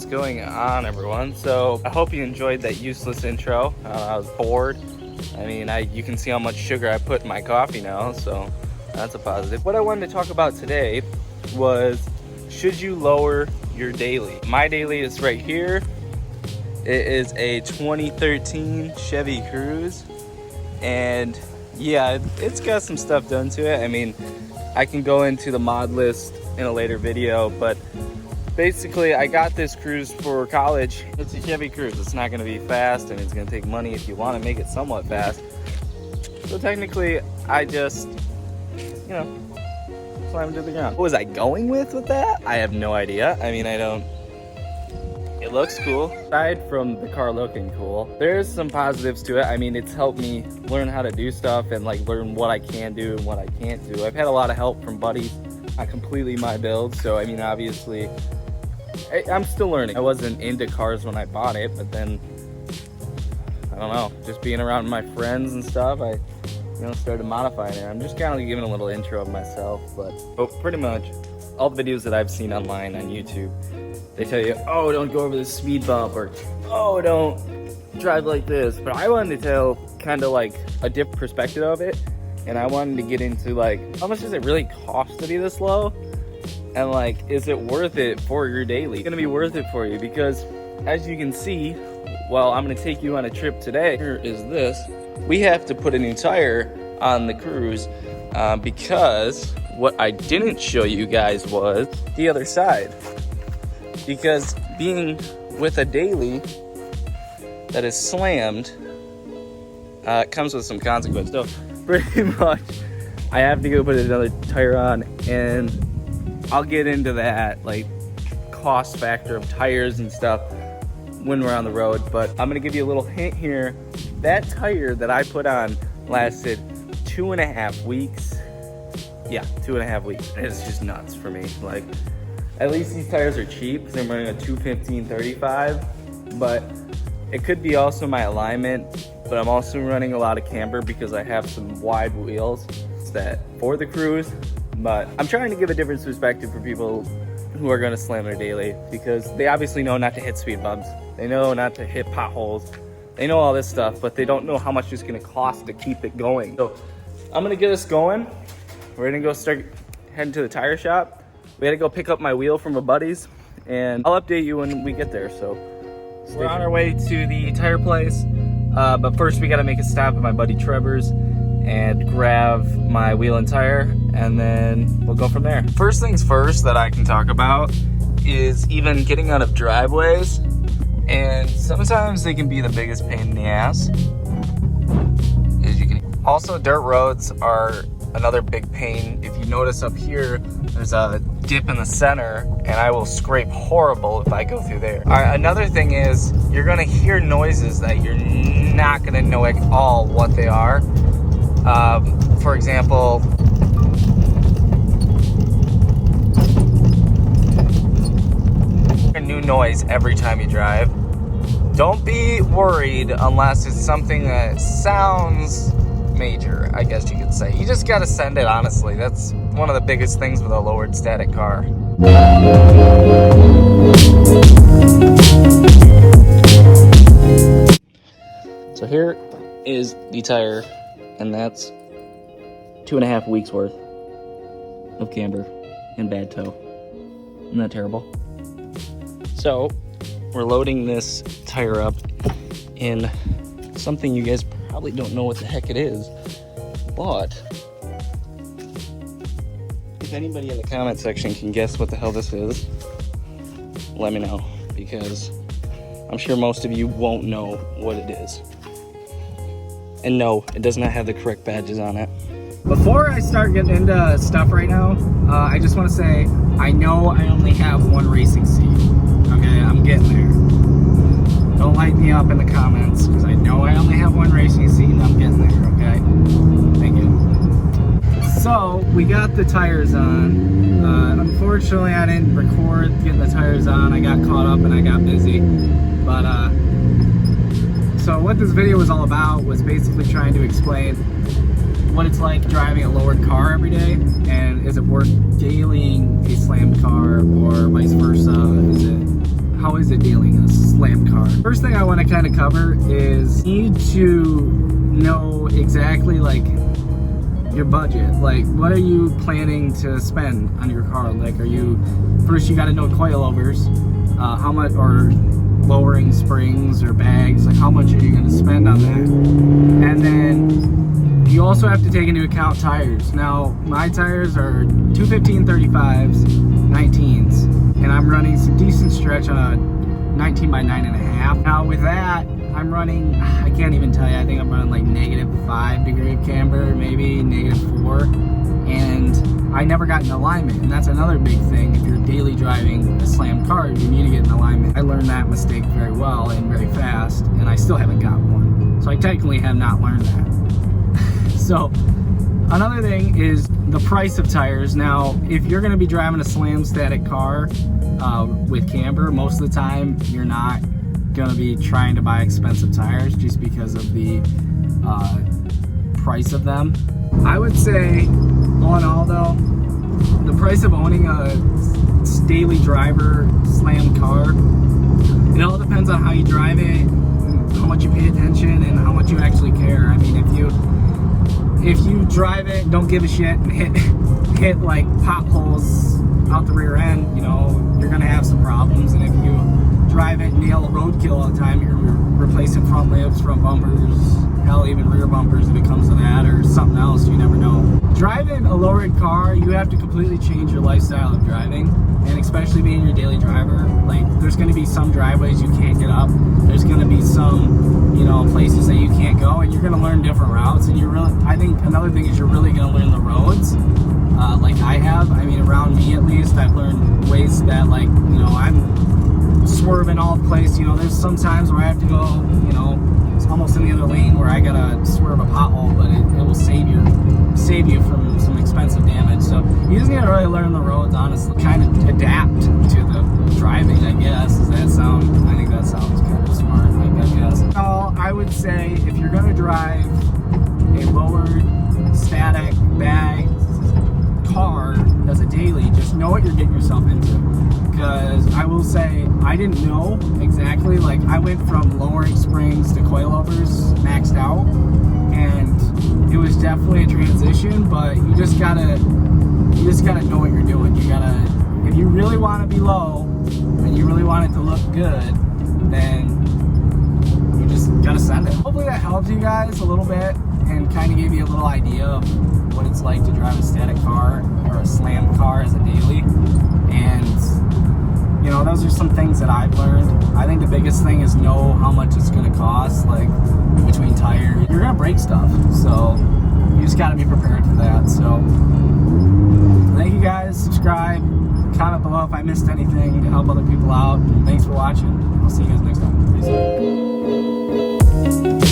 is going on, everyone? So I hope you enjoyed that useless intro. I was bored. I mean, you can see how much sugar I put in my coffee now, so that's a positive. What I wanted to talk about today was, should you lower your daily? My daily is right here. It is a 2013 Chevy Cruze, and yeah, it's got some stuff done to it. I mean, I can go into the mod list in a later video, but basically I got this Cruze for college. It's a Chevy Cruze. It's not going to be fast, and it's going to take money if you want to make it somewhat fast. So technically I just, you know, slammed to the ground. What was I going with that? I have no idea. I mean, it looks cool. Aside from the car looking cool, there's some positives to it. I mean, it's helped me learn how to do stuff and like learn what I can do and what I can't do. I've had a lot of help from buddies on completely my build, so I mean, obviously I'm still learning. I wasn't into cars when I bought it, but then I don't know, just being around my friends and stuff, I started modifying it. I'm just kind of giving a little intro of myself, but pretty much all the videos that I've seen online on YouTube, they tell you, oh, don't go over this speed bump, or oh, don't drive like this. But I wanted to tell kind of like a different perspective of it, and I wanted to get into like, how much does it really cost to be this low? And like, is it worth it for your daily? It's gonna be worth it for you, because as you can see, well, I'm gonna take you on a trip today. Here is this. We have to put a new tire on the Cruze because what I didn't show you guys was the other side. Because being with a daily that is slammed comes with some consequence. So pretty much I have to go put another tire on, and I'll get into that like cost factor of tires and stuff when we're on the road. But I'm gonna give you a little hint here. That tire that I put on lasted 2.5 weeks. Yeah, 2.5 weeks. It's just nuts for me. Like, at least these tires are cheap because I'm running a 215/35, but it could be also my alignment. But I'm also running a lot of camber because I have some wide wheels that for the Cruze. But I'm trying to give a different perspective for people who are going to slam their daily, because they obviously know not to hit speed bumps. They know not to hit potholes. They know all this stuff, but they don't know how much it's going to cost to keep it going. So I'm going to get us going. We're going to go start heading to the tire shop. We had to go pick up my wheel from a buddy's, and I'll update you when we get there. So we're on our way to the tire place, but first we got to make a stop at my buddy Trevor's and grab my wheel and tire, and then we'll go from there. First things first that I can talk about is even getting out of driveways, and sometimes they can be the biggest pain in the ass. Also, dirt roads are another big pain. If you notice up here, there's a dip in the center, and I will scrape horrible if I go through there. All right, another thing is you're gonna hear noises that you're not gonna know at all what they are. For example, a new noise every time you drive. Don't be worried unless it's something that sounds major, I guess you could say. You just gotta send it, honestly. That's one of the biggest things with a lowered static car. So here is the tire, and that's 2.5 weeks worth of camber and bad toe. Isn't that terrible? So we're loading this tire up in something you guys probably don't know what the heck it is, but if anybody in the comment section can guess what the hell this is, let me know, because I'm sure most of you won't know what it is. And no, it does not have the correct badges on it. Before I start getting into stuff right now, I just want to say, I know I only have one racing seat. Okay, I'm getting there. Don't light me up in the comments, because I know I only have one racing seat and I'm getting there, okay? Thank you. So, we got the tires on. Unfortunately, I didn't record getting the tires on. I got caught up and I got busy. But, so what this video was all about was basically trying to explain what it's like driving a lowered car every day, and is it worth dailying a slammed car, or vice versa? Is it how is it dealing in a slam car? First thing I want to kind of cover is you need to know exactly like your budget. Like, what are you planning to spend on your car? Like, first you got to know coilovers, how much, or lowering springs or bags, like how much are you going to spend on that? And then you also have to take into account tires. Now, my tires are 215/35s, 19s, and I'm running some decent stretch on a 19 by 9.5. Now with that, I'm running, I can't even tell you, I think I'm running like -5 degree of camber, maybe -4, and I never got in alignment, and that's another big thing. If you're daily driving a slam car, you need to get in alignment. I learned that mistake very well and very fast, and I still haven't got one. So I technically have not learned that. So another thing is the price of tires. Now, if you're gonna be driving a slam static car with camber, most of the time you're not gonna be trying to buy expensive tires just because of the price of them. I would say, all in all though, the price of owning a daily driver slam car, it all depends on how you drive it, how much you pay attention, and how much you actually care. I mean, if you drive it, don't give a shit, and hit like potholes out the rear end, you know, you're gonna have some problems. And if you drive it, nail roadkill all the time, you're replacing front lifts, front bumpers, hell, even rear bumpers if it comes to that, or something else, you never know. Driving a low-rig car, you have to completely change your lifestyle of driving, and especially being your daily driver. Like, there's going to be some driveways you can't get up, there's going to be some, you know, places that you can't go, and you're going to learn different routes. And I think another thing is you're really going to learn the roads, like I have. I mean, around me at least, I've learned ways that, like, you know, I'm swerving all the place. You know, there's some times where I have to go, you know, it's almost in the other lane where I gotta swerve a pothole, but it will save you from some expensive damage. So you just need to really learn the roads, honestly, kind of adapt to the driving, I guess. I think that sounds kind of smart, I guess. So I would say, if you're gonna drive a lowered static bag car as a daily, just know what you're getting yourself into. Because I will say, I didn't know exactly. Like, I went from lowering springs to coilovers maxed out, and it was definitely a transition. But you just gotta know what you're doing. If you really want to be low and you really want it to look good, then you just gotta send it. Hopefully that helps you guys a little bit and kind of gave you a little idea of what it's like to drive a static car or a slam car as a daily. And you know, those are some things that I've learned. I think the biggest thing is know how much it's gonna cost, like between tires. You're gonna break stuff, so you just gotta be prepared for that. So thank you guys, subscribe, comment below if I missed anything to help other people out. Thanks for watching. I'll see you guys next time. Peace.